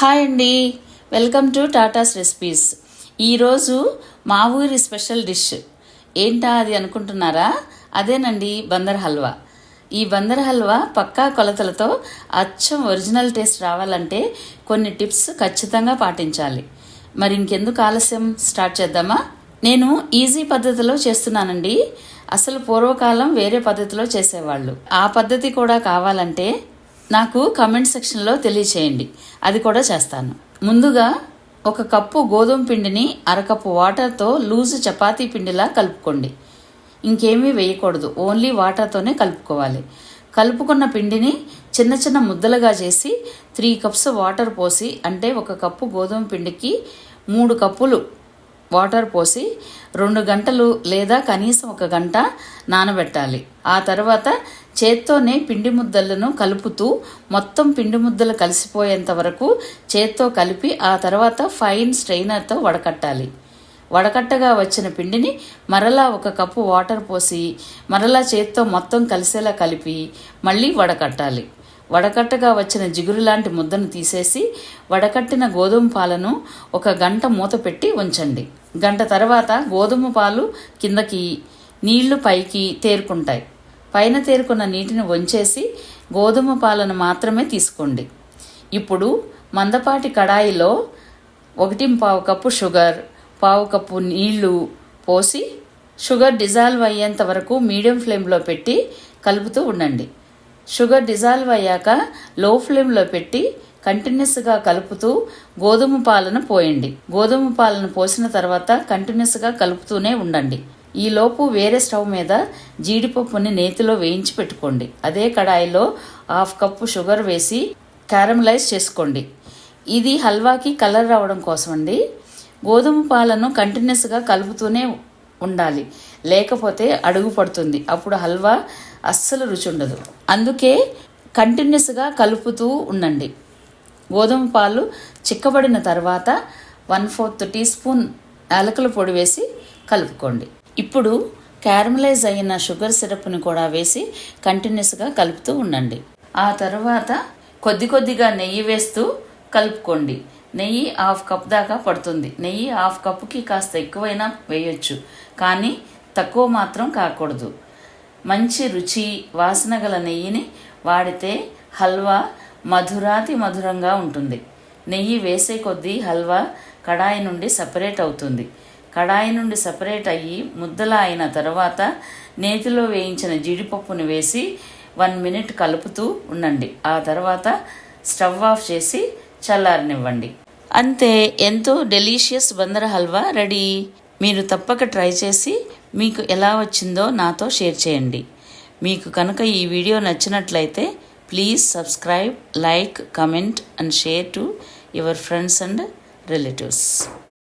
Hi అండి, welcome to Tatas recipes. ఈరోజు మా ఊరి స్పెషల్ డిష్ ఏంటా అది అనుకుంటున్నారా? అదేనండి బందర్ హల్వా. ఈ బందర్ హల్వా పక్కా కొలతలతో అచ్చం ఒరిజినల్ టేస్ట్ రావాలంటే కొన్ని టిప్స్ ఖచ్చితంగా పాటించాలి. మరి ఇంకెందుకు ఆలస్యం, స్టార్ట్ చేద్దామా? నేను ఈజీ పద్ధతిలో చేస్తున్నానండి. అసలు పూర్వకాలం వేరే పద్ధతిలో చేసేవాళ్ళు. ఆ పద్ధతి కూడా కావాలంటే నాకు కమెంట్ సెక్షన్లో తెలియచేయండి, అది కూడా చేస్తాను. ముందుగా ఒక కప్పు గోధుమ పిండిని అరకప్పు వాటర్తో లూజు చపాతీ పిండిలా కలుపుకోండి. ఇంకేమీ వేయకూడదు, ఓన్లీ వాటర్తోనే కలుపుకోవాలి. కలుపుకున్న పిండిని చిన్న చిన్న ముద్దలుగా చేసి 3 కప్స్ వాటర్ పోసి, అంటే ఒక కప్పు గోధుమ పిండికి 3 కప్పులు వాటర్ పోసి 2 గంటలు లేదా కనీసం 1 గంట నానబెట్టాలి. ఆ తర్వాత చేత్తోనే పిండి ముద్దలను కలుపుతూ మొత్తం పిండి ముద్దలు కలిసిపోయేంత వరకు చేత్తో కలిపి ఆ తర్వాత ఫైన్ స్ట్రెయినర్తో వడకట్టాలి. వడకట్టగా వచ్చిన పిండిని మరలా 1 కప్పు వాటర్ పోసి మరలా చేత్తో మొత్తం కలిసేలా కలిపి మళ్ళీ వడకట్టాలి. వడకట్టగా వచ్చిన జిగురు లాంటి ముద్దను తీసేసి వడకట్టిన గోధుమ పాలను 1 గంట మూత పెట్టి ఉంచండి. గంట తర్వాత గోధుమ పాలు కిందకి, నీళ్లు పైకి తేరుకుంటాయి. పైన తేరుకున్న నీటిని వంచేసి గోధుమ పాలను మాత్రమే తీసుకోండి. ఇప్పుడు మందపాటి కడాయిలో 1.25 కప్పు షుగర్, 1/2 కప్పు నీళ్లు పోసి షుగర్ డిజాల్వ్ అయ్యేంత వరకు మీడియం ఫ్లేమ్లో పెట్టి కలుపుతూ ఉండండి. షుగర్ డిజాల్వ్ అయ్యాక లో ఫ్లేమ్లో పెట్టి కంటిన్యూస్గా కలుపుతూ గోధుమ పాలను పోయండి. గోధుమ పాలను పోసిన తర్వాత కంటిన్యూస్గా కలుపుతూనే ఉండండి. ఈలోపు వేరే స్టవ్ మీద జీడిపప్పుని నేతిలో వేయించి పెట్టుకోండి. అదే కడాయిలో 1/2 కప్పు షుగర్ వేసి క్యారమలైజ్ చేసుకోండి. ఇది హల్వాకి కలర్ రావడం కోసం అండి. గోధుమ పాలను కంటిన్యూస్గా కలుపుతూనే ఉండాలి, లేకపోతే అడుగు పడుతుంది. అప్పుడు హల్వా అస్సలు రుచి ఉండదు. అందుకే కంటిన్యూస్గా కలుపుతూ ఉండండి. గోధుమ పాలు చిక్కబడిన తర్వాత 1/4 టీ స్పూన్ యాలకుల పొడి వేసి కలుపుకోండి. ఇప్పుడు క్యారమలైజ్ అయిన షుగర్ సిరప్ని కూడా వేసి కంటిన్యూస్గా కలుపుతూ ఉండండి. ఆ తర్వాత కొద్దిగా నెయ్యి వేస్తూ కలుపుకోండి. నెయ్యి 1/2 కప్ దాకా పడుతుంది. నెయ్యి 1/2 కప్పుకి కాస్త ఎక్కువైనా వేయొచ్చు, కానీ తక్కువ మాత్రం కాకూడదు. మంచి రుచి, వాసన గల నెయ్యిని వాడితే హల్వా మధురాతి మధురంగా ఉంటుంది. నెయ్యి వేసే కొద్దీ హల్వా కడాయి నుండి సపరేట్ అవుతుంది. కడాయి నుండి సపరేట్ అయ్యి ముద్దలా అయిన తర్వాత నేతిలో వేయించిన జీడిపప్పును వేసి 1 మినిట్ కలుపుతూ ఉండండి. ఆ తర్వాత స్టవ్ ఆఫ్ చేసి చల్లారనివ్వండి. అంతే, ఎంతో డెలీషియస్ బందర్ హల్వా రెడీ. మీరు తప్పక ట్రై చేసి మీకు ఎలా వచ్చిందో నాతో షేర్ చేయండి. మీకు కనుక ఈ వీడియో నచ్చినట్లయితే please subscribe, like, comment and share to your friends and relatives.